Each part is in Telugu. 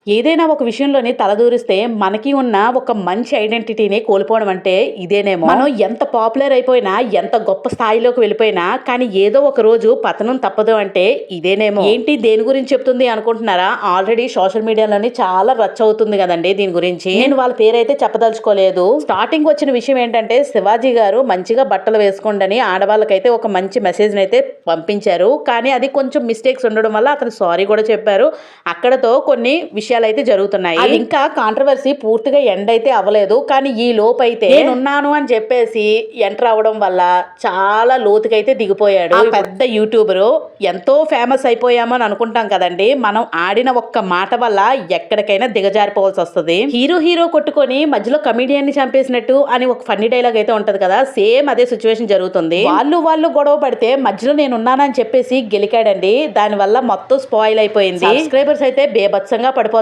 ఏదైనా ఒక విషయంలోని తలదూరిస్తే మనకి ఉన్న ఒక మంచి ఐడెంటిటీని కోల్పోవడం అంటే ఇదేనేమో. మనం ఎంత పాపులర్ అయిపోయినా, ఎంత గొప్ప స్థాయిలోకి వెళ్ళిపోయినా, కానీ ఏదో ఒక రోజు పతనం తప్పదు అంటే ఇదేనేమో. ఏంటి దేని గురించి చెప్తుంది అనుకుంటున్నారా? ఆల్రెడీ సోషల్ మీడియాలోని చాలా రచ్చ అవుతుంది కదండి దీని గురించి. నేను వాళ్ళ పేరైతే చెప్పదలుచుకోలేదు. స్టార్టింగ్ వచ్చిన విషయం ఏంటంటే, శివాజీ గారు మంచిగా బట్టలు వేసుకోండి అని ఆడవాళ్ళకైతే ఒక మంచి మెసేజ్ అయితే పంపించారు. కానీ అది కొంచెం మిస్టేక్స్ ఉండడం వల్ల అతను సారీ కూడా చెప్పారు. అక్కడతో కొన్ని విషయాలు అయితే జరుగుతున్నాయి. అది ఇంకా కాంట్రవర్సీ పూర్తిగా ఎండ్ అయితే అవ్వలేదు. కానీ ఈ లోపు అయితే నేనున్నాను అని చెప్పేసి ఎంటర్ అవ్వడం వల్ల చాలా లోతుకైతే దిగిపోయాడు. పెద్ద యూట్యూబరు. ఎంతో ఫేమస్ అయిపోయామో అని అనుకుంటాం కదండి. మనం ఆడిన ఒక్క మాట వల్ల ఎక్కడికైనా దిగజారిపోవాల్సి వస్తుంది. హీరో కొట్టుకొని మధ్యలో కమిడియన్ ని చంపేసినట్టు అని ఒక ఫన్నీ డైలాగ్ అయితే ఉంటది కదా, సేమ్ అదే సిచ్యువేషన్ జరుగుతుంది. వాళ్ళు గొడవ పడితే మధ్యలో నేనున్నానని చెప్పేసి గెలికాడండి. దాని వల్ల మొత్తం స్పాయిల్ అయిపోయింది. సబ్స్క్రైబర్స్ అయితే బేభత్సంగా పడిపోతున్నారు.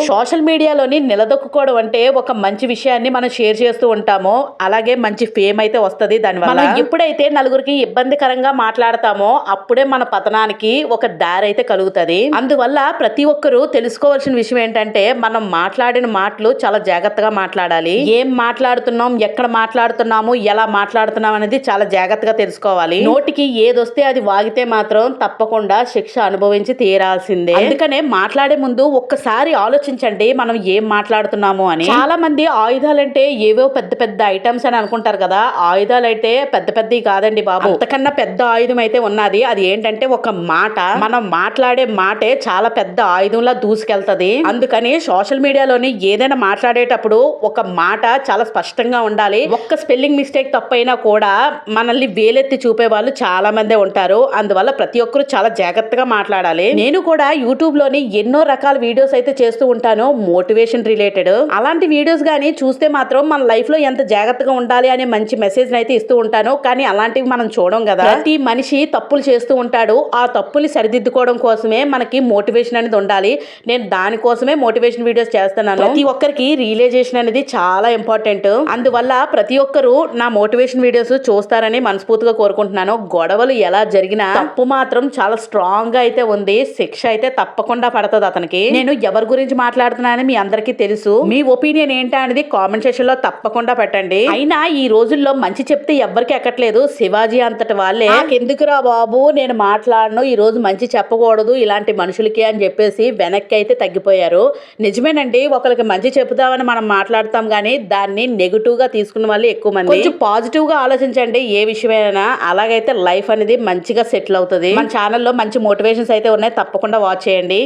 సోషల్ మీడియాలోని నిలదొక్కుకోవడం అంటే ఒక మంచి విషయాన్ని మనం షేర్ చేస్తూ ఉంటామో, అలాగే మంచి ఫేమ్ అయితే వస్తుంది. దానివల్ల మనం ఎప్పుడైతే నలుగురికి ఇబ్బందికరంగా మాట్లాడతామో అప్పుడే మన పతనానికి ఒక దారి అయితే కలుగుతుంది. అందువల్ల ప్రతి ఒక్కరూ తెలుసుకోవాల్సిన విషయం ఏంటంటే, మనం మాట్లాడిన మాటలు చాలా జాగ్రత్తగా మాట్లాడాలి. ఏం మాట్లాడుతున్నాం, ఎక్కడ మాట్లాడుతున్నాము, ఎలా మాట్లాడుతున్నాం అనేది చాలా జాగ్రత్తగా తెలుసుకోవాలి. నోటికి ఏదొస్తే అది వాగితే మాత్రం తప్పకుండా శిక్ష అనుభవించి తీరాల్సిందే. అందుకనే మాట్లాడే ముందు ఒక్కసారి ఆలోచించండి మనం ఏం మాట్లాడుతున్నాము అని. చాలా మంది ఆయుధాలంటే ఏవో పెద్ద పెద్ద ఐటమ్స్ అని అనుకుంటారు కదా. ఆయుధాలు అయితే పెద్ద పెద్దవి కాదండి బాబు. అంతకన్నా పెద్ద ఆయుధం అయితే ఉన్నది. అది ఏంటంటే ఒక మాట. మనం మాట్లాడే మాటే చాలా పెద్ద ఆయుధంలా దూసుకెళ్తది. అందుకని సోషల్ మీడియాలోని ఏదైనా మాట్లాడేటప్పుడు ఒక మాట చాలా స్పష్టంగా ఉండాలి. ఒక్క స్పెల్లింగ్ మిస్టేక్ తప్పైనా కూడా మనల్ని వేలెత్తి చూపే వాళ్ళు చాలా మందే ఉంటారు. అందువల్ల ప్రతి ఒక్కరు చాలా జాగ్రత్తగా మాట్లాడాలి. నేను కూడా యూట్యూబ్ లోని ఎన్నో రకాల వీడియోస్ అయితే చేస్తూ ఉంటాను, మోటివేషన్ రిలేటెడ్. అలాంటి వీడియోస్ గానీ చూస్తే మాత్రం మన లైఫ్ లో ఎంత జాగ్రత్తగా ఉండాలి అనే మంచి మెసేజ్ అయితే ఇస్తూ ఉంటాను. కానీ అలాంటివి మనం చూడం కదా. ప్రతి మనిషి తప్పులు చేస్తూ ఉంటాడు. ఆ తప్పుల్ని సరిదిద్దుకోవడం కోసమే మనకి మోటివేషన్ అనేది ఉండాలి. నేను దానికోసమే మోటివేషన్ వీడియోస్ చేస్తున్నాను. ప్రతి ఒక్కరికి రియలైజేషన్ అనేది చాలా ఇంపార్టెంట్. అందువల్ల ప్రతి ఒక్కరు నా మోటివేషన్ వీడియోస్ చూస్తారని మనస్ఫూర్తిగా కోరుకుంటున్నాను. గొడవలు ఎలా జరిగినా తప్పు మాత్రం చాలా స్ట్రాంగ్ గా అయితే ఉంది. శిక్ష అయితే తప్పకుండా పడుతుంది అతనికి. నేను ఎవరి గురించి మాట్లాడుతున్నానని మీ అందరికీ తెలుసు. మీ ఒపీనియన్ ఏంటా అనేది కామెంట్ సెక్షన్ లో తప్పకుండా పెట్టండి. అయినా ఈ రోజుల్లో మంచి చెప్తే ఎవరికి ఎక్కట్లేదు. శివాజీ అంతటి వాళ్ళే ఎందుకురా బాబు నేను మాట్లాడను, ఈ రోజు మంచి చెప్పకూడదు ఇలాంటి మనుషులకి అని చెప్పేసి వెనక్కి అయితే తగ్గిపోయారు. నిజమేనండి, ఒకరికి మంచి చెప్తామని మనం మాట్లాడతాం కానీ దాన్ని నెగిటివ్ గా తీసుకున్న వాళ్ళు ఎక్కువ మంది. కొంచెం పాజిటివ్ గా ఆలోచించండి ఏ విషయమైనా. అలాగైతే లైఫ్ అనేది మంచిగా సెటిల్ అవుతుంది. మన ఛానల్లో మంచి మోటివేషన్స్ అయితే ఉన్నాయి, తప్పకుండా వాచ్ చేయండి.